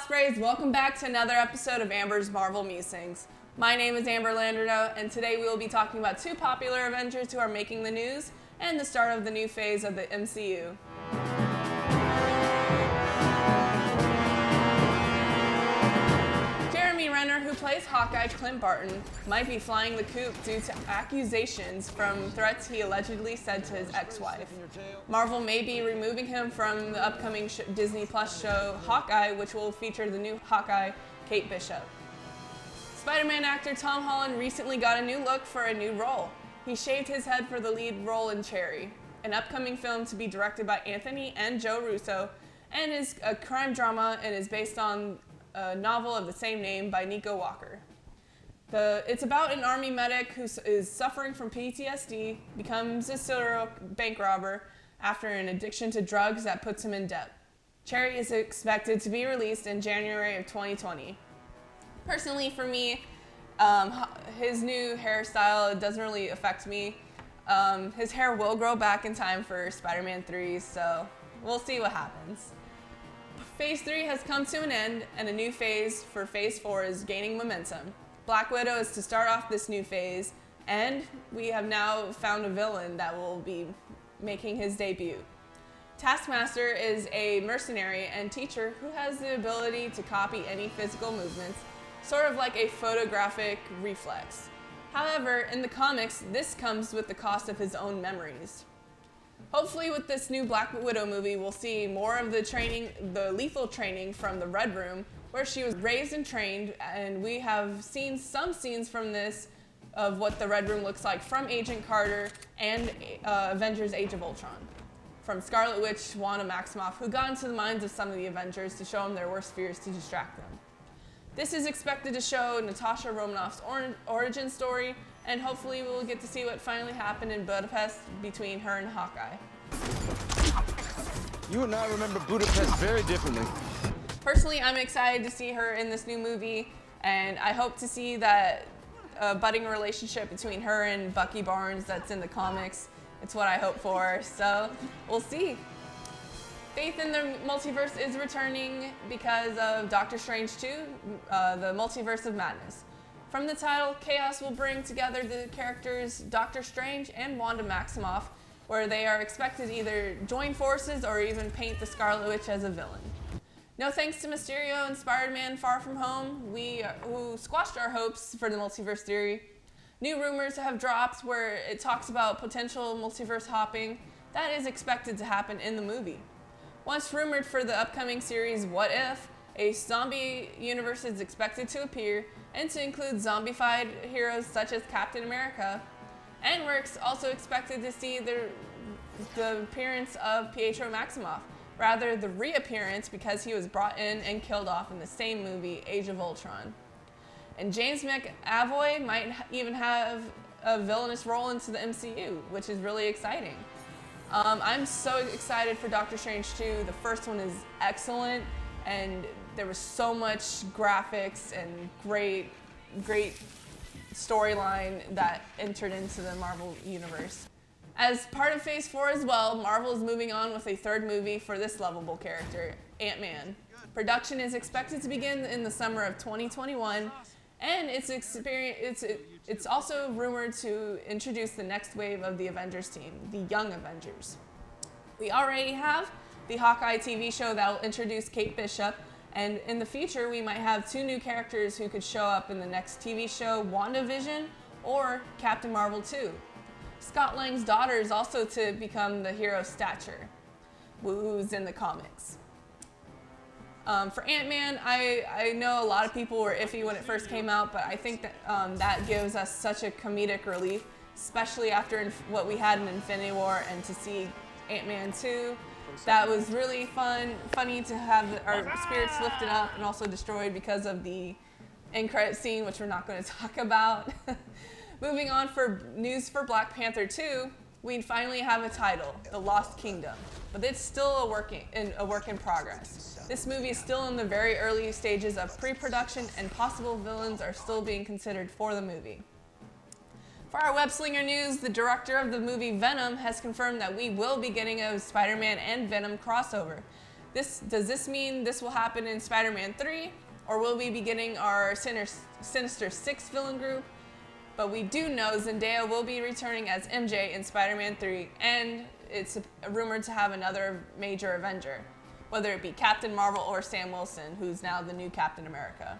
Ospreys, welcome back to another episode of Amber's Marvel Musings. My name is Amber Landreneau, and today we will be talking about two popular Avengers who are making the news and the start of the new phase of the MCU. Jeremy Renner, who plays Hawkeye Clint Barton, might be flying the coop due to accusations from threats he allegedly said to his ex-wife. Marvel may be removing him from the upcoming Disney Plus show Hawkeye, which will feature the new Hawkeye, Kate Bishop. Spider-Man actor Tom Holland recently got a new look for a new role. He shaved his head for the lead role in Cherry, an upcoming film to be directed by Anthony and Joe Russo, and is a crime drama and is based on a novel of the same name by Nico Walker. It's about an army medic who is suffering from PTSD, becomes a serial bank robber after an addiction to drugs that puts him in debt. Cherry is expected to be released in January of 2020. Personally, for me, his new hairstyle doesn't really affect me. His hair will grow back in time for Spider-Man 3, so we'll see what happens. Phase 3 has come to an end, and a new phase for Phase 4 is gaining momentum. Black Widow is to start off this new phase, and we have now found a villain that will be making his debut. Taskmaster is a mercenary and teacher who has the ability to copy any physical movements, sort of like a photographic reflex. However, in the comics, this comes with the cost of his own memories. Hopefully with this new Black Widow movie, we'll see more of the lethal training from the Red Room, where she was raised and trained, and we have seen some scenes from this of what the Red Room looks like from Agent Carter and Avengers Age of Ultron. From Scarlet Witch, Wanda Maximoff, who got into the minds of some of the Avengers to show them their worst fears to distract them. This is expected to show Natasha Romanoff's origin story, and hopefully we'll get to see what finally happened in Budapest between her and Hawkeye. You and I remember Budapest very differently. Personally, I'm excited to see her in this new movie, and I hope to see that budding relationship between her and Bucky Barnes that's in the comics. It's what I hope for, so we'll see. Faith in the multiverse is returning because of Doctor Strange 2, the Multiverse of Madness. From the title, Chaos will bring together the characters Doctor Strange and Wanda Maximoff, where they are expected to either join forces or even paint the Scarlet Witch as a villain. No thanks to Mysterio and Spider-Man Far From Home, who squashed our hopes for the multiverse theory. New rumors have dropped where it talks about potential multiverse hopping. That is expected to happen in the movie. Once rumored for the upcoming series What If, a zombie universe is expected to appear and to include zombified heroes such as Captain America. And we're also expected to see the appearance of Pietro Maximoff, rather the reappearance because he was brought in and killed off in the same movie, Age of Ultron. And James McAvoy might even have a villainous role into the MCU, which is really exciting. I'm so excited for Doctor Strange 2. The first one is excellent, and there was so much graphics and great storyline that entered into the Marvel universe. As part of Phase 4 as well, Marvel is moving on with a third movie for this lovable character, Ant-Man. Production is expected to begin in the summer of 2021, and it's also rumored to introduce the next wave of the Avengers team, the Young Avengers. We already have the Hawkeye TV show that will introduce Kate Bishop, and in the future we might have two new characters who could show up in the next TV show, WandaVision or Captain Marvel 2. Scott Lang's daughter is also to become the hero Stature, who's in the comics. For Ant-Man, I know a lot of people were iffy when it first came out, but I think that that gives us such a comedic relief, especially after what we had in Infinity War, and to see Ant-Man 2. That was really funny to have our spirits lifted up and also destroyed because of the end credit scene, which we're not going to talk about. Moving on for news for Black Panther 2, we finally have a title, The Lost Kingdom, but it's still a work in progress. This movie is still in the very early stages of pre-production, and possible villains are still being considered for the movie. For our web slinger news, the director of the movie Venom has confirmed that we will be getting a Spider-Man and Venom crossover. Does this mean this will happen in Spider-Man 3? Or will we be getting our Sinister Six villain group? But we do know Zendaya will be returning as MJ in Spider-Man 3, and it's rumored to have another major Avenger, whether it be Captain Marvel or Sam Wilson, who's now the new Captain America.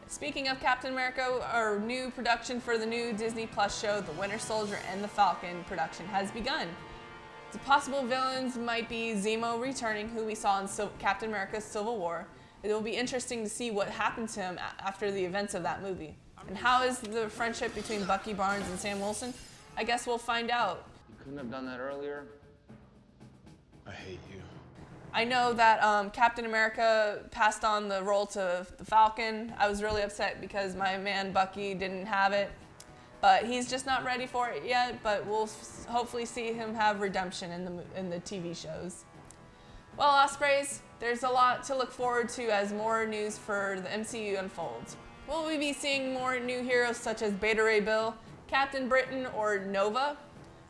Speaking of Captain America, our new production for the new Disney Plus show, The Winter Soldier and the Falcon production has begun. The possible villains might be Zemo returning, who we saw in Captain America's Civil War. It will be interesting to see what happened to him after the events of that movie. And how is the friendship between Bucky Barnes and Sam Wilson? I guess we'll find out. You couldn't have done that earlier? I hate you. I know that Captain America passed on the role to the Falcon. I was really upset because my man Bucky didn't have it. But he's just not ready for it yet, but we'll hopefully see him have redemption in the TV shows. Well, Ospreys, there's a lot to look forward to as more news for the MCU unfolds. Will we be seeing more new heroes such as Beta Ray Bill, Captain Britain, or Nova?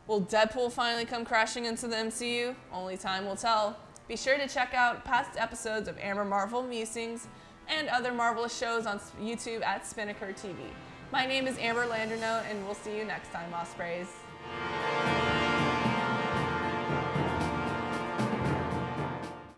Will Deadpool finally come crashing into the MCU? Only time will tell. Be sure to check out past episodes of Amber Marvel Musings and other marvelous shows on YouTube at Spinnaker TV. My name is Amber Landernoe, and we'll see you next time, Ospreys.